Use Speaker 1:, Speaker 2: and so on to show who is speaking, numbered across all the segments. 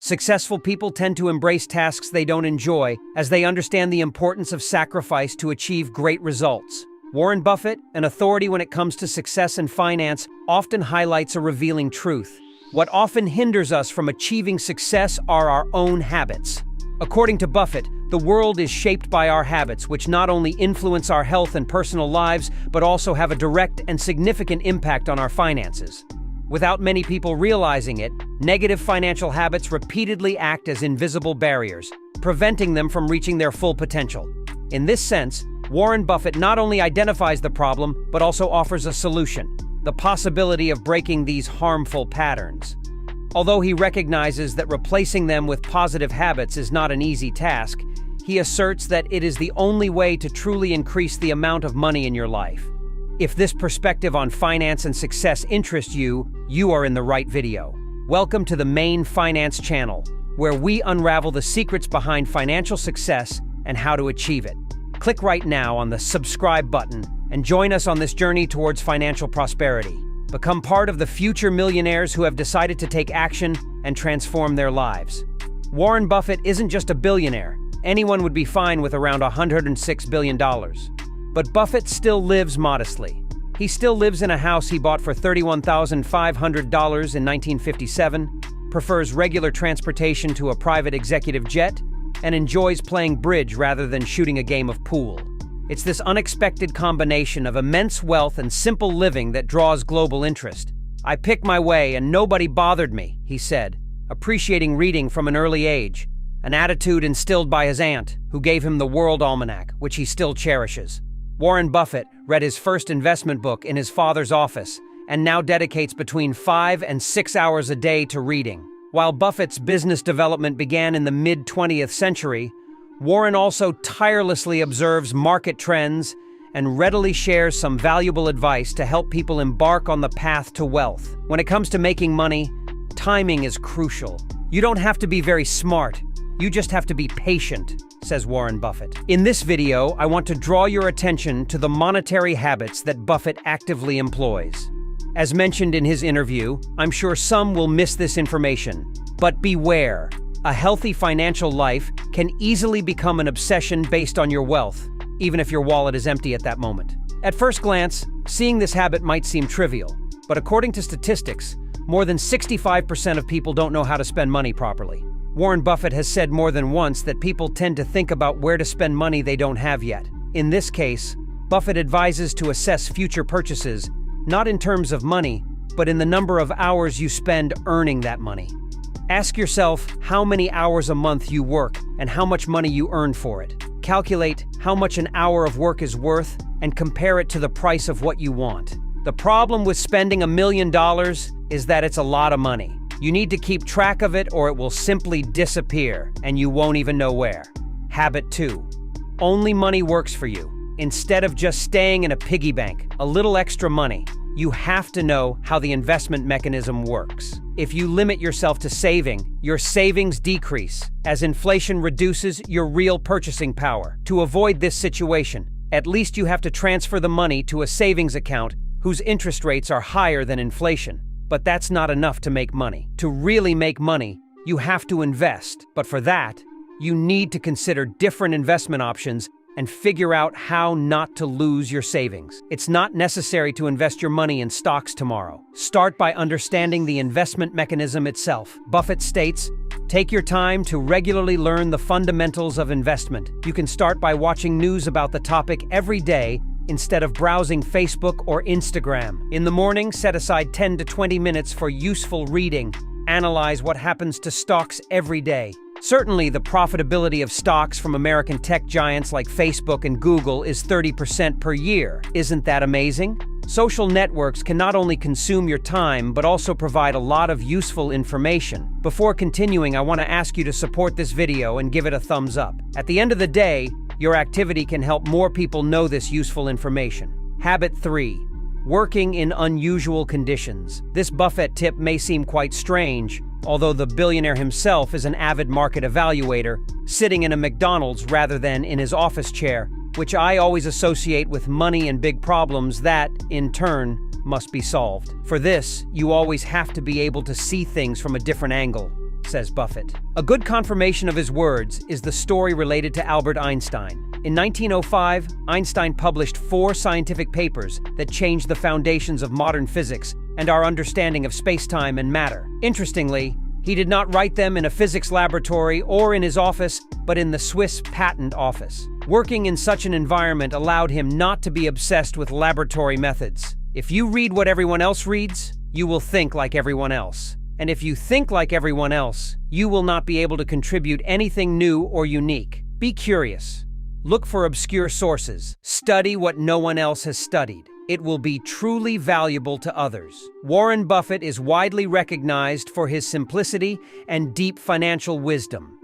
Speaker 1: Successful people tend to embrace tasks they don't enjoy, as they understand the importance of sacrifice to achieve great results. Warren Buffett, an authority when it comes to success and finance, often highlights a revealing truth. What often hinders us from achieving success are our own habits. According to Buffett, the world is shaped by our habits, which not only influence our health and personal lives, but also have a direct and significant impact on our finances. Without many people realizing it, negative financial habits repeatedly act as invisible barriers, preventing them from reaching their full potential. In this sense, Warren Buffett not only identifies the problem, but also offers a solution: the possibility of breaking these harmful patterns. Although he recognizes that replacing them with positive habits is not an easy task, he asserts that it is the only way to truly increase the amount of money in your life. If this perspective on finance and success interests you, you are in the right video. Welcome to the Main Finance channel, where we unravel the secrets behind financial success and how to achieve it. Click right now on the subscribe button and join us on this journey towards financial prosperity. Become part of the future millionaires who have decided to take action and transform their lives. Warren Buffett isn't just a billionaire. Anyone would be fine with around $106 billion. But Buffett still lives modestly. He still lives in a house he bought for $31,500 in 1957, prefers regular transportation to a private executive jet, and enjoys playing bridge rather than shooting a game of pool. It's this unexpected combination of immense wealth and simple living that draws global interest. "I picked my way and nobody bothered me," he said, appreciating reading from an early age, an attitude instilled by his aunt, who gave him the World Almanac, which he still cherishes. Warren Buffett read his first investment book in his father's office and now dedicates between 5 and 6 hours a day to reading. While Buffett's business development began in the mid-20th century, Warren also tirelessly observes market trends and readily shares some valuable advice to help people embark on the path to wealth. When it comes to making money, timing is crucial. You don't have to be very smart. You just have to be patient, says Warren Buffett. In this video, I want to draw your attention to the monetary habits that Buffett actively employs. As mentioned in his interview, I'm sure some will miss this information, but beware. A healthy financial life can easily become an obsession based on your wealth, even if your wallet is empty at that moment. At first glance, seeing this habit might seem trivial, but according to statistics, more than 65% of people don't know how to spend money properly. Warren Buffett has said more than once that people tend to think about where to spend money they don't have yet. In this case, Buffett advises to assess future purchases, not in terms of money, but in the number of hours you spend earning that money. Ask yourself how many hours a month you work and how much money you earn for it. Calculate how much an hour of work is worth and compare it to the price of what you want. The problem with spending $1 million is that it's a lot of money. You need to keep track of it or it will simply disappear and you won't even know where. Habit 2. Only money works for you. Instead of just staying in a piggy bank, a little extra money, you have to know how the investment mechanism works. If you limit yourself to saving, your savings decrease. As inflation reduces your real purchasing power. To avoid this situation, at least you have to transfer the money to a savings account whose interest rates are higher than inflation. But that's not enough to make money. To really make money, you have to invest. But for that, you need to consider different investment options and figure out how not to lose your savings. It's not necessary to invest your money in stocks tomorrow. Start by understanding the investment mechanism itself. Buffett states, take your time to regularly learn the fundamentals of investment. You can start by watching news about the topic every day instead of browsing Facebook or Instagram. In the morning, set aside 10 to 20 minutes for useful reading. Analyze what happens to stocks every day. Certainly, the profitability of stocks from American tech giants like Facebook and Google is 30% per year. Isn't that amazing? Social networks can not only consume your time, but also provide a lot of useful information. Before continuing, I want to ask you to support this video and give it a thumbs up. At the end of the day, your activity can help more people know this useful information. Habit 3. Working in unusual conditions. This Buffett tip may seem quite strange, although the billionaire himself is an avid market evaluator, sitting in a McDonald's rather than in his office chair, which I always associate with money and big problems that, in turn, must be solved. For this, you always have to be able to see things from a different angle. says Buffett. A good confirmation of his words is the story related to Albert Einstein. In 1905, Einstein published 4 scientific papers that changed the foundations of modern physics and our understanding of space-time and matter. Interestingly, he did not write them in a physics laboratory or in his office, but in the Swiss Patent Office. Working in such an environment allowed him not to be obsessed with laboratory methods. If you read what everyone else reads, you will think like everyone else. And if you think like everyone else, you will not be able to contribute anything new or unique. Be curious. Look for obscure sources. Study what no one else has studied. It will be truly valuable to others. Warren Buffett is widely recognized for his simplicity and deep financial wisdom.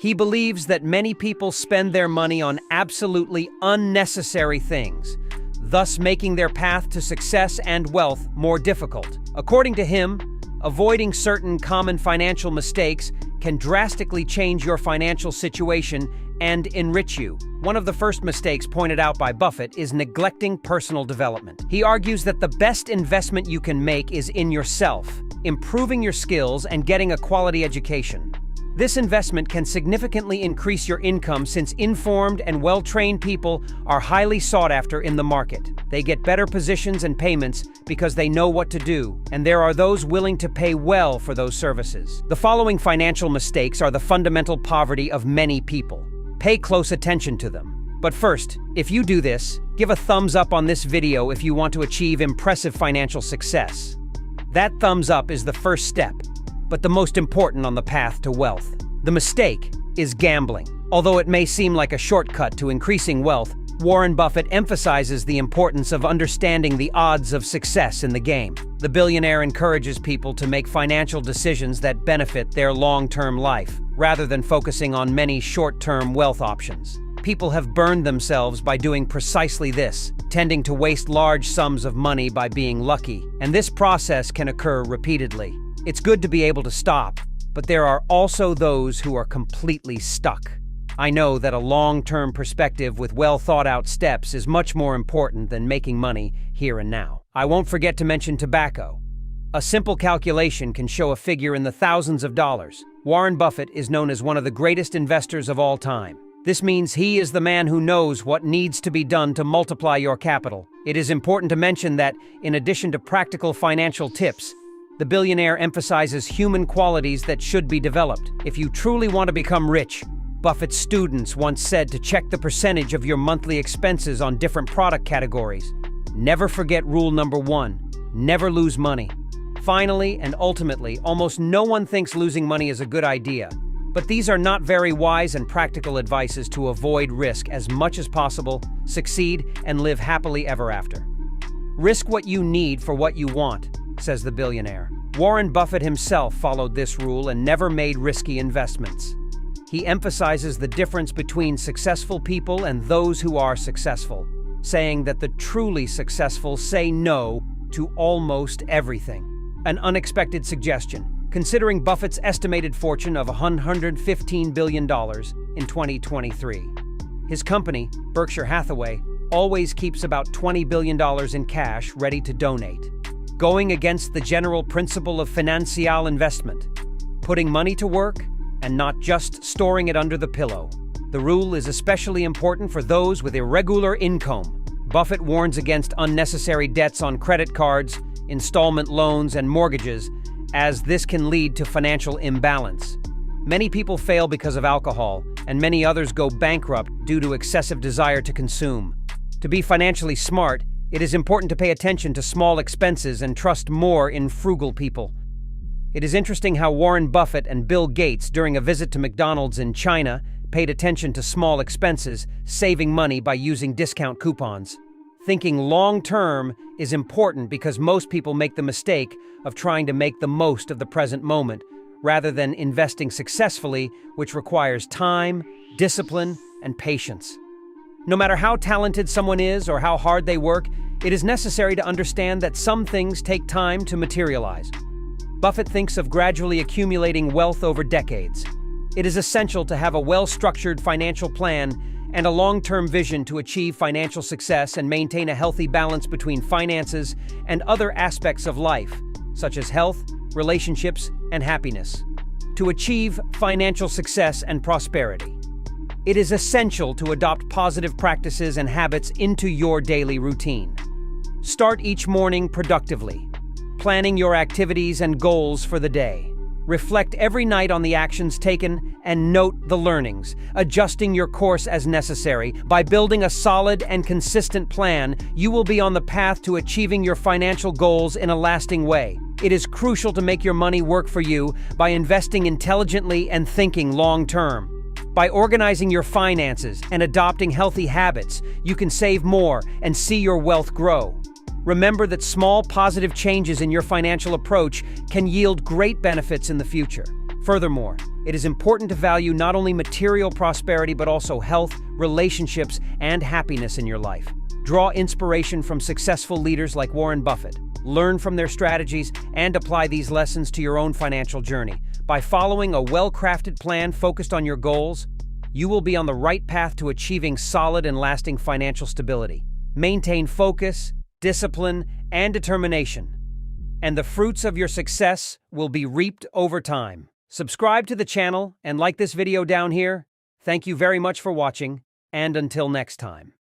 Speaker 1: He believes that many people spend their money on absolutely unnecessary things, thus making their path to success and wealth more difficult. According to him, avoiding certain common financial mistakes can drastically change your financial situation and enrich you. One of the first mistakes pointed out by Buffett is neglecting personal development. He argues that the best investment you can make is in yourself, improving your skills and getting a quality education. This investment can significantly increase your income since informed and well-trained people are highly sought after in the market. They get better positions and payments because they know what to do, and there are those willing to pay well for those services. The following financial mistakes are the fundamental poverty of many people. Pay close attention to them. But first, if you do this, give a thumbs up on this video if you want to achieve impressive financial success. That thumbs up is the first step, but the most important on the path to wealth. The mistake is gambling. Although it may seem like a shortcut to increasing wealth, Warren Buffett emphasizes the importance of understanding the odds of success in the game. The billionaire encourages people to make financial decisions that benefit their long-term life, rather than focusing on many short-term wealth options. People have burned themselves by doing precisely this, tending to waste large sums of money by being lucky, and this process can occur repeatedly. It's good to be able to stop, but there are also those who are completely stuck. I know that a long-term perspective with well-thought-out steps is much more important than making money here and now. I won't forget to mention tobacco. A simple calculation can show a figure in the thousands of dollars. Warren Buffett is known as one of the greatest investors of all time. This means he is the man who knows what needs to be done to multiply your capital. It is important to mention that, in addition to practical financial tips, the billionaire emphasizes human qualities that should be developed. If you truly want to become rich, Buffett's students once said to check the percentage of your monthly expenses on different product categories. Never forget rule number 1, never lose money. Finally and ultimately, almost no one thinks losing money is a good idea, but these are not very wise and practical advices to avoid risk as much as possible, succeed, and live happily ever after. Risk what you need for what you want, says the billionaire. Warren Buffett himself followed this rule and never made risky investments. He emphasizes the difference between successful people and those who are successful, saying that the truly successful say no to almost everything. An unexpected suggestion, considering Buffett's estimated fortune of $115 billion in 2023. His company, Berkshire Hathaway, always keeps about $20 billion in cash ready to donate, going against the general principle of financial investment, putting money to work and not just storing it under the pillow. The rule is especially important for those with irregular income. Buffett warns against unnecessary debts on credit cards, installment loans, and mortgages, as this can lead to financial imbalance. Many people fail because of alcohol, and many others go bankrupt due to excessive desire to consume. To be financially smart, it is important to pay attention to small expenses and trust more in frugal people. It is interesting how Warren Buffett and Bill Gates, during a visit to McDonald's in China, paid attention to small expenses, saving money by using discount coupons. Thinking long-term is important because most people make the mistake of trying to make the most of the present moment, rather than investing successfully, which requires time, discipline, and patience. No matter how talented someone is or how hard they work, it is necessary to understand that some things take time to materialize. Buffett thinks of gradually accumulating wealth over decades. It is essential to have a well-structured financial plan and a long-term vision to achieve financial success and maintain a healthy balance between finances and other aspects of life, such as health, relationships, and happiness. to achieve financial success and prosperity. It is essential to adopt positive practices and habits into your daily routine. Start each morning productively, planning your activities and goals for the day. Reflect every night on the actions taken and note the learnings, adjusting your course as necessary. By building a solid and consistent plan, you will be on the path to achieving your financial goals in a lasting way. It is crucial to make your money work for you by investing intelligently and thinking long-term. By organizing your finances and adopting healthy habits, you can save more and see your wealth grow. Remember that small positive changes in your financial approach can yield great benefits in the future. Furthermore, it is important to value not only material prosperity but also health, relationships, and happiness in your life. Draw inspiration from successful leaders like Warren Buffett. Learn from their strategies and apply these lessons to your own financial journey. By following a well-crafted plan focused on your goals, you will be on the right path to achieving solid and lasting financial stability. Maintain focus, discipline, and determination, and the fruits of your success will be reaped over time. Subscribe to the channel and like this video down here. Thank you very much for watching, and until next time.